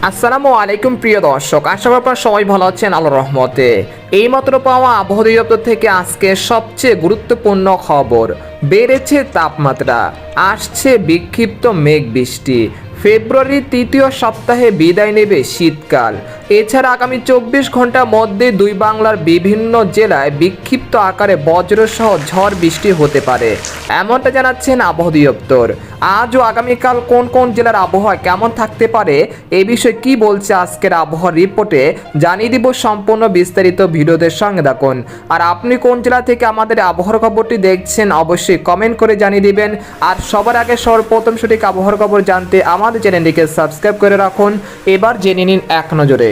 আসসালামু আলাইকুম প্রিয় দর্শক, আশা করি আপনারা সবাই ভালো আছেন আল্লাহর রহমতে। এইমাত্র পাওয়া আবহাওয়া অধিদপ্তর থেকে আজকে সবচেয়ে গুরুত্বপূর্ণ খবর, বেড়েছে তাপমাত্রা, আসছে বিক্ষিপ্ত মেঘ বৃষ্টি। ফেব্রুয়ারির তৃতীয় সপ্তাহে বিদায় নেবে শীতকাল। এছাড়া আগামী 24 ঘন্টার মধ্যে দুই বাংলার বিভিন্ন জেলায় বিক্ষিপ্ত আকারে বজ্রসহ ঝড় বৃষ্টি হতে পারে, এমনটা জানাচ্ছেন আবহাওয়া অধিদপ্তর। আজ ও আগামীকাল কোন কোন জেলার আবহাওয়া কেমন থাকতে পারে এই বিষয়ে কি বলছে আজকের আবহাওয়া রিপোর্টে জানিয়ে দিব। সম্পূর্ণ বিস্তারিত ভিডিওদের সঙ্গে থাকুন। আর আপনি কোন জেলা থেকে আমাদের আবহাওয়ার খবরটি দেখছেন অবশ্যই কমেন্ট করে জানিয়ে দিবেন। আর সবার আগে সর্বপ্রথম সঠিক আবহাওয়ার খবর জানতে আমাদের চ্যানেলটিকে সাবস্ক্রাইব করে রাখুন। এবার জেনে নিন এক নজরে।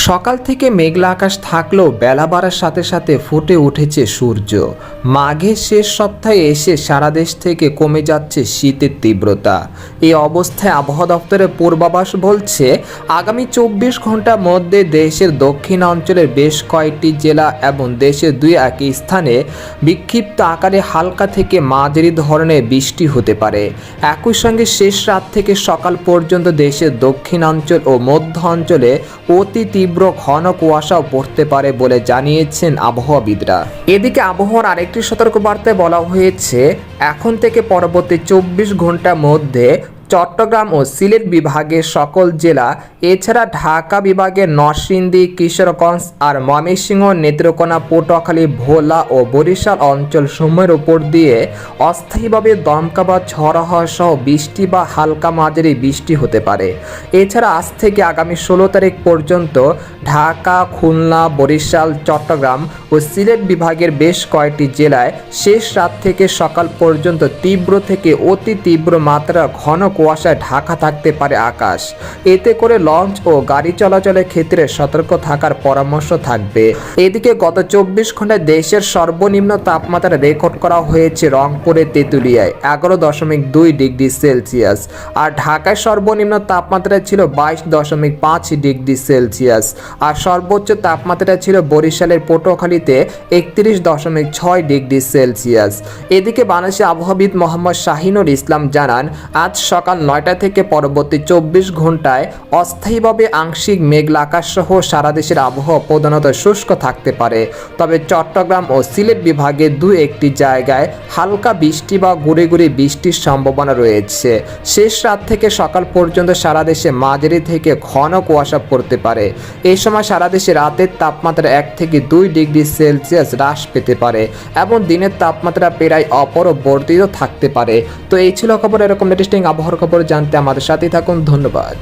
সকাল থেকে মেঘলা আকাশ থাকলেও বেলা বাড়ার সাথে সাথে ফুটে উঠেছে সূর্য। মাঘের শেষ সপ্তাহে এসে সারা দেশ থেকে কমে যাচ্ছে শীতের তীব্রতা। এই অবস্থায় আবহাওয়া দপ্তরের পূর্বাভাস বলছে আগামী 24 ঘন্টার মধ্যে দেশের দক্ষিণাঞ্চলের বেশ কয়েকটি জেলা এবং দেশের দুই একই স্থানে বিক্ষিপ্ত আকারে হালকা থেকে মাঝারি ধরনের বৃষ্টি হতে পারে। একই সঙ্গে শেষ রাত থেকে সকাল পর্যন্ত দেশের দক্ষিণাঞ্চল ও মধ্য অঞ্চলে অতি তীব্র ঘন কুয়াশাও পড়তে পারে বলে জানিয়েছেন আবহাওয়াবিদরা। এদিকে আবহাওয়ার আরেকটি সতর্কবার্তায় বলা হয়েছে এখন থেকে পরবর্তী 24 ঘন্টার মধ্যে চট্টগ্রাম ও সিলেট বিভাগের সকল জেলা, এছাড়া ঢাকা বিভাগের নরসিংদী, কিশোরগঞ্জ আর ময়মনসিংহ, নেত্রকোনা, পটুয়াখালী, ভোলা ও বরিশাল অঞ্চল সমূহের উপর দিয়ে অস্থায়ীভাবে দমকা বা ঝড় হওয়া সহ বৃষ্টি বা হালকা মাঝারি বৃষ্টি হতে পারে। এছাড়া আজ থেকে আগামী 16 তারিখ পর্যন্ত ঢাকা, খুলনা, বরিশাল, চট্টগ্রাম ও সিলেট বিভাগের বেশ কয়েকটি জেলায় শেষ রাত থেকে সকাল পর্যন্ত তীব্র থেকে অতি তীব্র মাত্রার ঘন কুয়াশায় ঢাকা থাকতে পারে আকাশ। এতে করে লঞ্চ ও গাড়ি চলাচলের ক্ষেত্রে সতর্ক থাকার পরামর্শ থাকবে। এদিকে গত 24 ঘন্টায় দেশের সর্বনিম্ন তাপমাত্রা রেকর্ড করা হয়েছে রংপুরে তেঁতুলিয়ায় 11.2 ডিগ্রি সেলসিয়াস, আর ঢাকায় সর্বনিম্ন তাপমাত্রা ছিল 22.5 ডিগ্রি সেলসিয়াস, আর সর্বোচ্চ তাপমাত্রা ছিল বরিশালের পটুয়াখালীতে 31.6 ডিগ্রি সেলসিয়াস। এদিকে বাংলাদেশের আবহাওয়াবিদ মোহাম্মদ শাহিনুর ইসলাম জানান আজ সকাল 9টা থেকে পরবর্তী 24 ঘন্টায় অস্থায়ীভাবে আংশিক মেঘলা আকাশ সহ সারা দেশের আবহাওয়া প্রধানত শুষ্ক থাকতে পারে। তবে চট্টগ্রাম ও সিলেট বিভাগে দু একটি জায়গায় হালকা বৃষ্টি বা গুঁড়ি গুঁড়ি বৃষ্টির সম্ভাবনা রয়েছে। শেষ রাত থেকে সকাল পর্যন্ত সারা দেশে মাঝারি থেকে ঘন কুয়াশা পড়তে পারে। এই সময় সারা দেশে রাতের তাপমাত্রা 1 থেকে 2 ডিগ্রি সেলসিয়াস হ্রাস পেতে পারে এবং দিনের তাপমাত্রা প্রায় অপরিবর্তিত থাকতে পারে। তো এই ছিল খবর। এরকম লেটেস্ট আবহাওয়ার খবর জানতে আমাদের সাথেই থাকুন। ধন্যবাদ।